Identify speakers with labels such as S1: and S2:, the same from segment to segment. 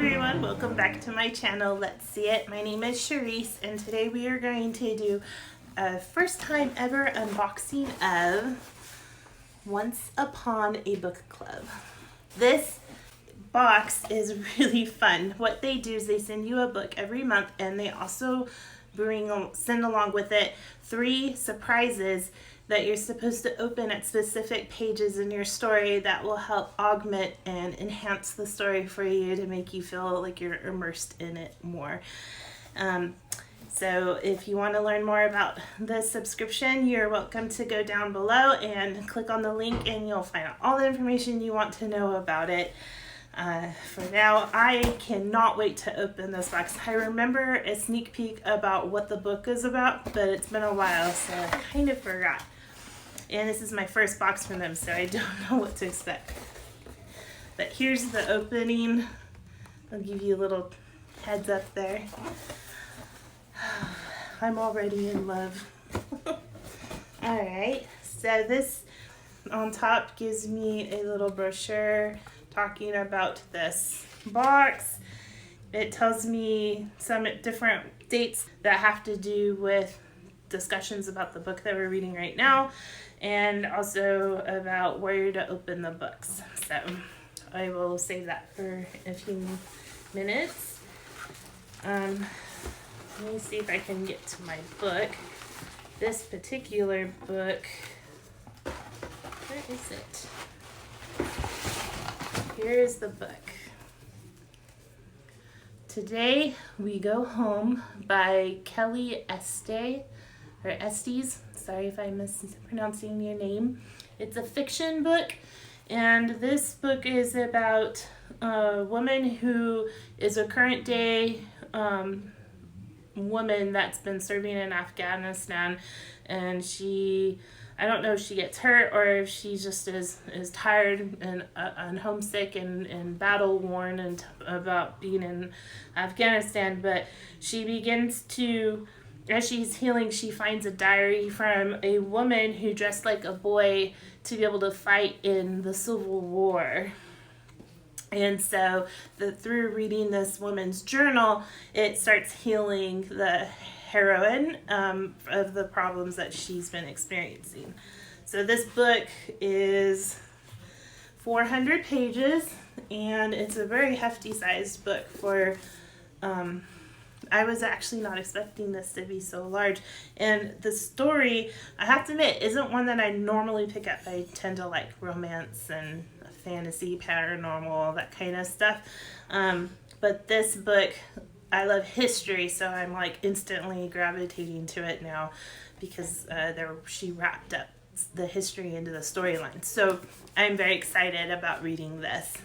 S1: everyone, welcome back to my channel. Let's see it. My name is Charisse, and today we are going to do a first time ever unboxing of Once Upon a Book Club. This box is really fun. What they do is they send you a book every month, and they also send along with it 3 surprises that you're supposed to open at specific pages in your story that will help augment and enhance the story for you to make you feel like you're immersed in it more. So if you want to learn more about the subscription, you're welcome to go down below and click on the link, and you'll find out all the information you want to know about it. For now, I cannot wait to open this box. I remember a sneak peek about what the book is about, but it's been a while, so I kind of forgot. And this is my first box from them, so I don't know what to expect. But here's the opening. I'll give you a little heads up there. I'm already in love. Alright, so this on top gives me a little brochure talking about this box. It tells me some different dates that have to do with discussions about the book that we're reading right now, and also about where to open the books. So I will save that for a few minutes. Let me see if I can get to my book. This particular book, where is it? Here's the book. Today We Go Home by Kelly Estes. Sorry if I'm mispronouncing your name. It's a fiction book, and this book is about a woman who is a current day woman that's been serving in Afghanistan, and I don't know if she gets hurt or if she just is tired and homesick and battle worn and about being in Afghanistan, but she begins to, as she's healing, she finds a diary from a woman who dressed like a boy to be able to fight in the Civil War. And so through reading this woman's journal, it starts healing the heroine of the problems that she's been experiencing. So this book is 400 pages, and it's a very hefty sized book for I was actually not expecting this to be so large. And the story, I have to admit, isn't one that I normally pick up. I tend to like romance and fantasy, paranormal, that kind of stuff. But this book, I love history, so I'm like instantly gravitating to it now because she wrapped up the history into the storyline. So I'm very excited about reading this.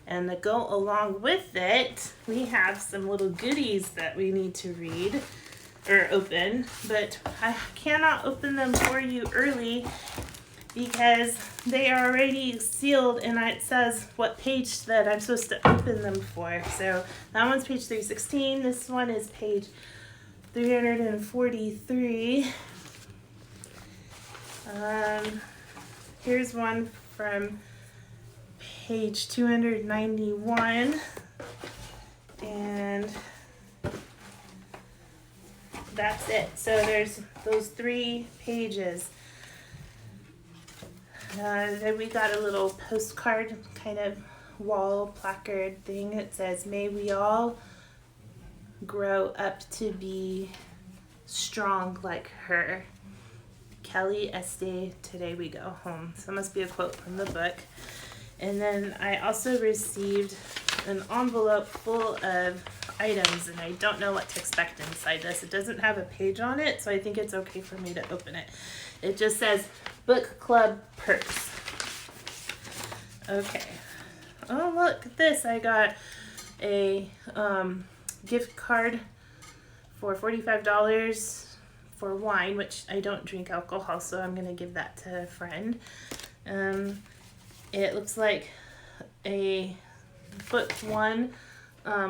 S1: And to go along with it, we have some little goodies that we need to read or open, but I cannot open them for you early because they are already sealed, and it says what page that I'm supposed to open them for. So that one's page 316. This one is page 343. Here's one from page 291, and that's it. So there's those 3 pages. Then we got a little postcard kind of wall placard thing. It says, "May we all grow up to be strong like her. Kelly Estes, Today We Go Home." So it must be a quote from the book. And then I also received an envelope full of items, and I don't know what to expect inside this. It doesn't have a page on it, so I think it's okay for me to open it. It just says book club perks. Okay. Oh, look at this. I got a gift card for $45 for wine, which I don't drink alcohol, so I'm going to give that to a friend. It looks like a book one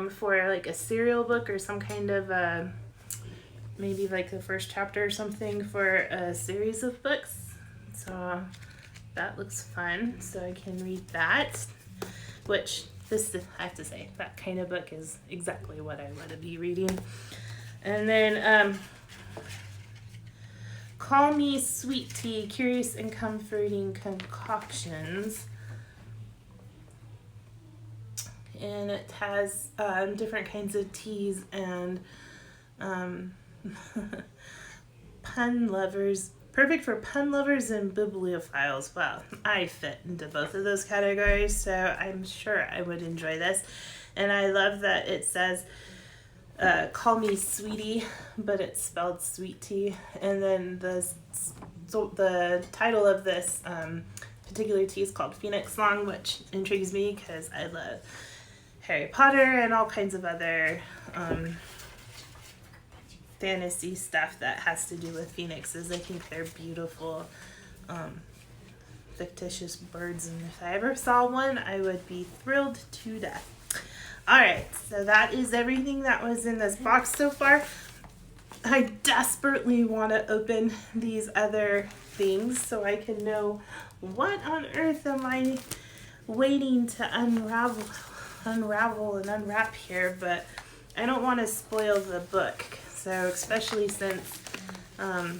S1: for like a serial book or some kind of maybe like the first chapter or something for a series of books. So that looks fun. So I can read that, which this, I have to say, that kind of book is exactly what I want to be reading. And then Call Me Sweet Tea, Curious and Comforting Concoctions. And it has different kinds of teas and pun lovers. Perfect for pun lovers and bibliophiles. Wow, I fit into both of those categories, so I'm sure I would enjoy this. And I love that it says, call me sweetie, but it's spelled sweet tea. And then the title of this particular tea is called Phoenix Song, which intrigues me because I love Harry Potter and all kinds of other fantasy stuff that has to do with phoenixes. I think they're beautiful, fictitious birds, and if I ever saw one, I would be thrilled to death. Alright, so that is everything that was in this box so far. I desperately want to open these other things so I can know what on earth am I waiting to unravel and unwrap here, but I don't want to spoil the book. So especially since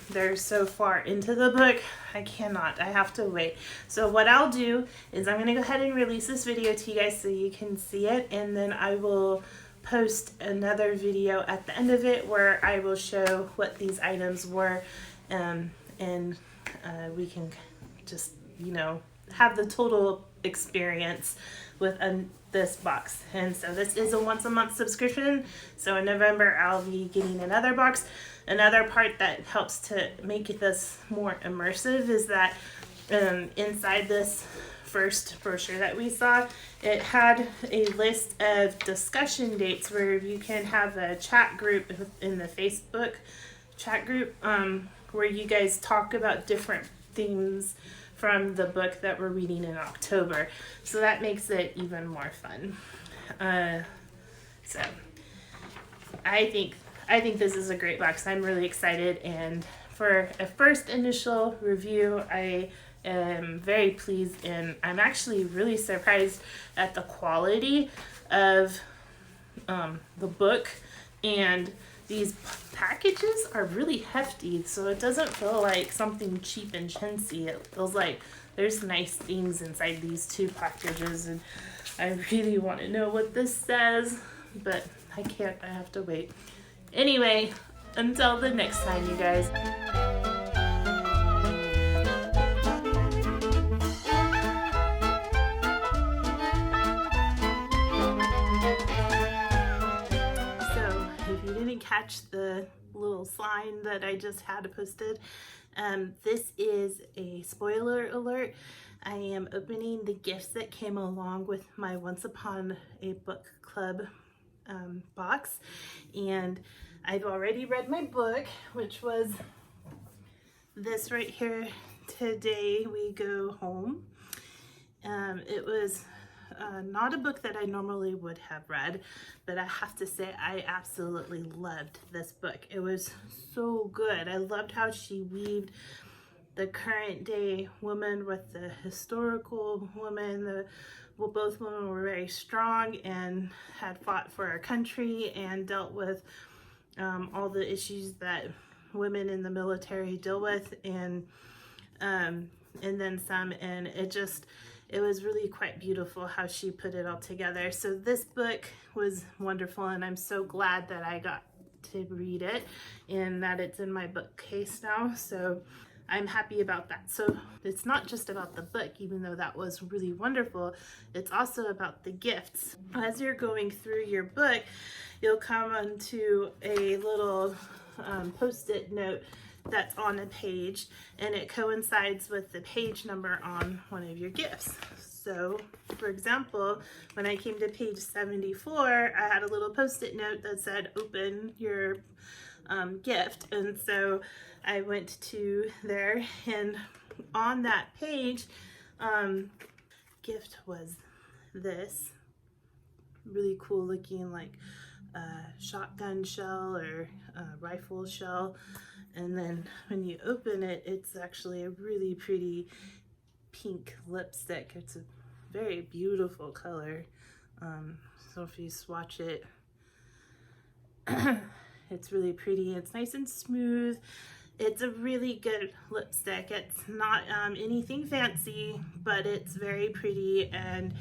S1: they're so far into the book, I cannot. I have to wait. So what I'll do is I'm going to go ahead and release this video to you guys so you can see it, and then I will post another video at the end of it where I will show what these items were, and we can just, you know, have the total experience with this box. And so this is a once a month subscription, so in November I'll be getting another box. Another part that helps to make this more immersive is that inside this first brochure that we saw, it had a list of discussion dates where you can have a chat group in the Facebook chat group where you guys talk about different themes from the book that we're reading in October. So that makes it even more fun. So I think this is a great box. I'm really excited, and for a first initial review, I am very pleased, and I'm actually really surprised at the quality of the book, and these packages are really hefty, so it doesn't feel like something cheap and chintzy. It feels like there's nice things inside these two packages, and I really want to know what this says, but I can't. I have to wait. Anyway, until the next time, you guys. Catch the little sign that I just had posted. This is a spoiler alert. I am opening the gifts that came along with my Once Upon a Book Club box, and I've already read my book, which was this right here, Today We Go Home. It was not a book that I normally would have read, but I have to say I absolutely loved this book. It was so good. I loved how she weaved the current day woman with the historical woman. Both women were very strong and had fought for our country and dealt with all the issues that women in the military deal with, and then some, and it was really quite beautiful how she put it all together. So this book was wonderful, and I'm so glad that I got to read it and that it's in my bookcase now. So I'm happy about that. So it's not just about the book, even though that was really wonderful. It's also about the gifts. As you're going through your book, you'll come onto a little post-it note that's on a page, and it coincides with the page number on one of your gifts. So for example, when I came to page 74, I had a little post-it note that said open your gift, and so I went to there, and on that page gift was this really cool looking like shotgun shell or rifle shell. And then when you open it, it's actually a really pretty pink lipstick. It's a very beautiful color. So if you swatch it, it's really pretty. It's nice and smooth. It's a really good lipstick. It's not anything fancy, but it's very pretty and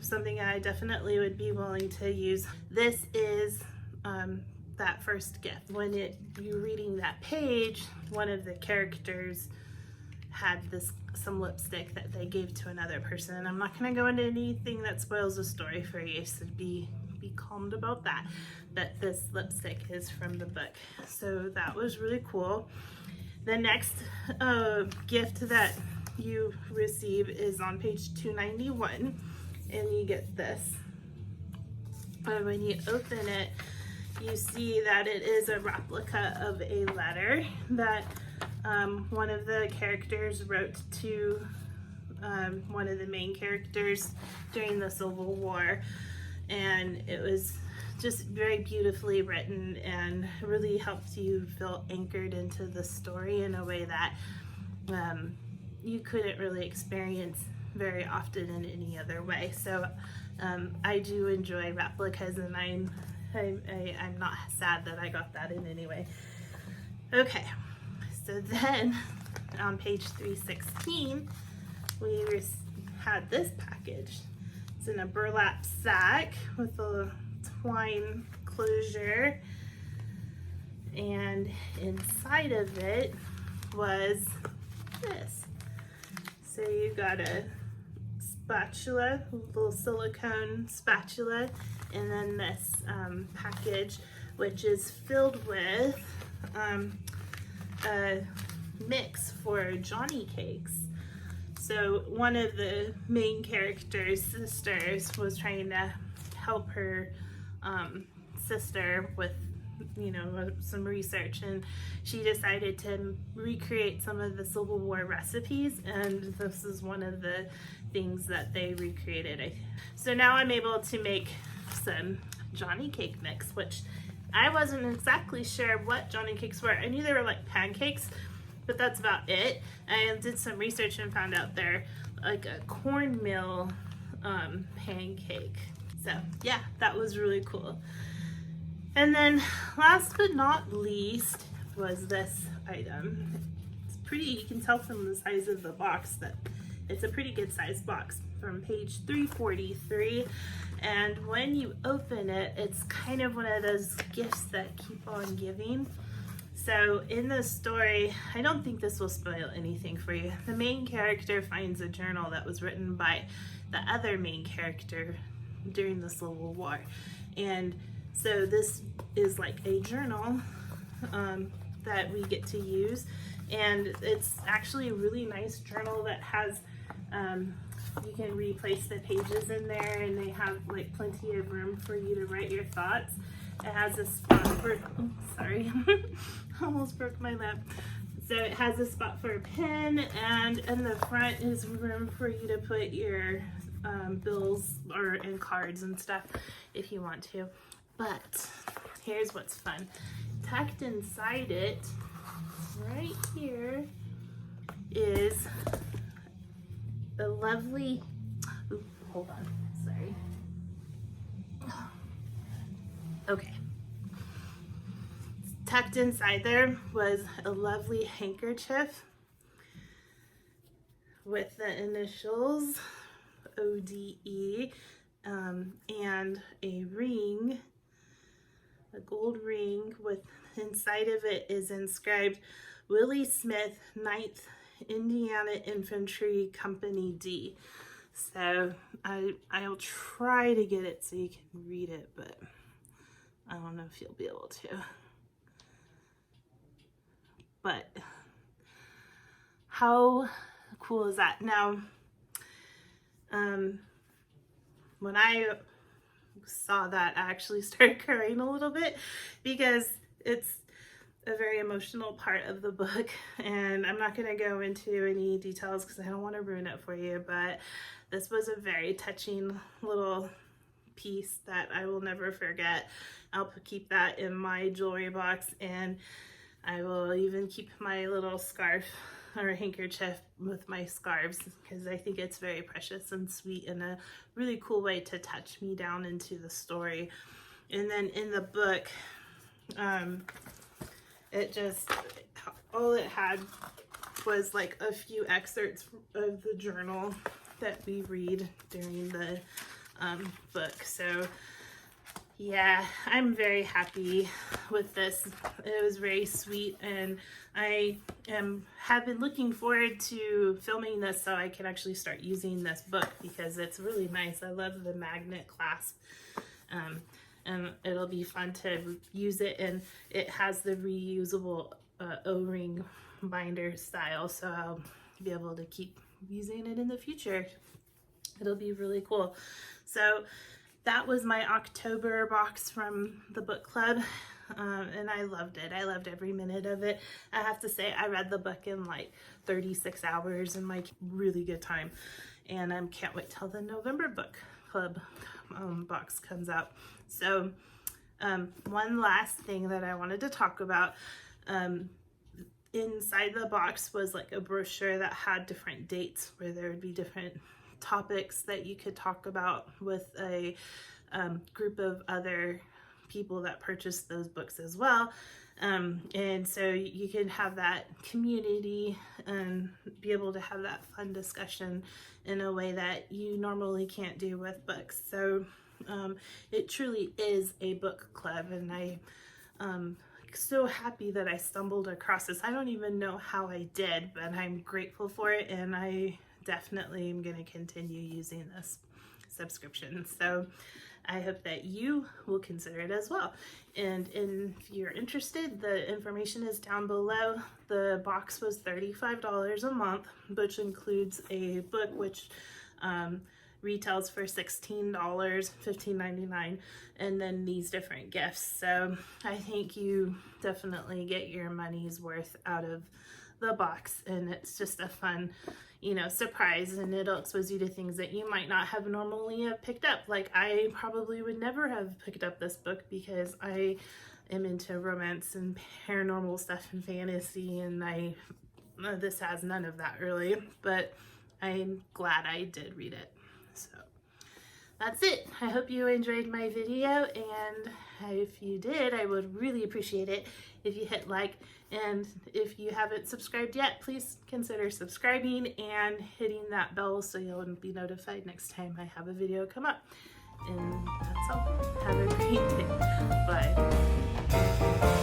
S1: something I definitely would be willing to use. This is that first gift. When you're reading that page, one of the characters had some lipstick that they gave to another person, and I'm not going to go into anything that spoils the story for you, so be calmed about that. But this lipstick is from the book, so that was really cool. The next gift that you receive is on page 291, and you get this. When you open it, you see that it is a replica of a letter that one of the characters wrote to one of the main characters during the Civil War, and it was just very beautifully written and really helped you feel anchored into the story in a way that you couldn't really experience very often in any other way. So I do enjoy replicas, and I'm not sad that I got that in any way. Okay, so then on page 316, we had this package. It's in a burlap sack with a twine closure, and inside of it was this. So you got a spatula, a little silicone spatula, and then this package, which is filled with a mix for Johnny cakes. So one of the main character's sisters was trying to help her sister with, some research, and she decided to recreate some of the Civil War recipes, and this is one of the things that they recreated. So now I'm able to make some Johnny cake mix, which I wasn't exactly sure what Johnny cakes were. I knew they were like pancakes, but that's about it. I did some research and found out they're like a cornmeal pancake. So yeah, that was really cool. And then last but not least was this item. It's pretty, you can tell from the size of the box that it's a pretty good sized box, from page 343. And when you open it, it's kind of one of those gifts that keep on giving. So in the story, I don't think this will spoil anything for you. The main character finds a journal that was written by the other main character during the Civil War. And so this is like a journal that we get to use. And it's actually a really nice journal that has, you can replace the pages in there, and they have like plenty of room for you to write your thoughts. It has a spot for, sorry, almost broke my lip. So it has a spot for a pen, and in the front is room for you to put your bills and cards and stuff if you want to. But here's what's fun. Tucked inside it, right here, is a lovely, hold on, sorry. Okay. Tucked inside there was a lovely handkerchief with the initials ODE, and a ring, a gold ring with, inside of it is inscribed Willie Smith, 9th Indiana Infantry Company D. So I'll try to get it so you can read it, but I don't know if you'll be able to. But how cool is that? Now, when I saw that, I actually started crying a little bit, because it's a very emotional part of the book, and I'm not going to go into any details because I don't want to ruin it for you, but this was a very touching little piece that I will never forget. I'll keep that in my jewelry box, and I will even keep my little scarf or a handkerchief with my scarves, because I think it's very precious and sweet and a really cool way to touch me down into the story. And then in the book, it just, all it had was like a few excerpts of the journal that we read during the book. So yeah, I'm very happy with this. It was very sweet, and I have been looking forward to filming this so I can actually start using this book, because it's really nice. I love the magnet clasp, and it'll be fun to use it, and it has the reusable O-ring binder style, so I'll be able to keep using it in the future. It'll be really cool. So that was my October box from the book club, and I loved it. I loved every minute of it. I have to say, I read the book in like 36 hours in my really good time, and I can't wait till the November book club box comes out. So one last thing that I wanted to talk about, inside the box was like a brochure that had different dates where there would be different topics that you could talk about with a group of other people that purchased those books as well. And so you can have that community and be able to have that fun discussion in a way that you normally can't do with books. So it truly is a book club, and I'm so happy that I stumbled across this. I don't even know how I did, but I'm grateful for it, and I definitely am going to continue using this subscription. So I hope that you will consider it as well. And if you're interested, the information is down below. The box was $35 a month, which includes a book which retails for $16, $15.99, and then these different gifts. So I think you definitely get your money's worth out of the box, and it's just a fun, surprise, and it'll expose you to things that you might not have normally have picked up. Like, I probably would never have picked up this book because I am into romance and paranormal stuff and fantasy, and this has none of that really, but I'm glad I did read it. So that's it. I hope you enjoyed my video, and if you did, I would really appreciate it if you hit like, and if you haven't subscribed yet, please consider subscribing and hitting that bell so you'll be notified next time I have a video come up. And that's all. Have a great day. Bye.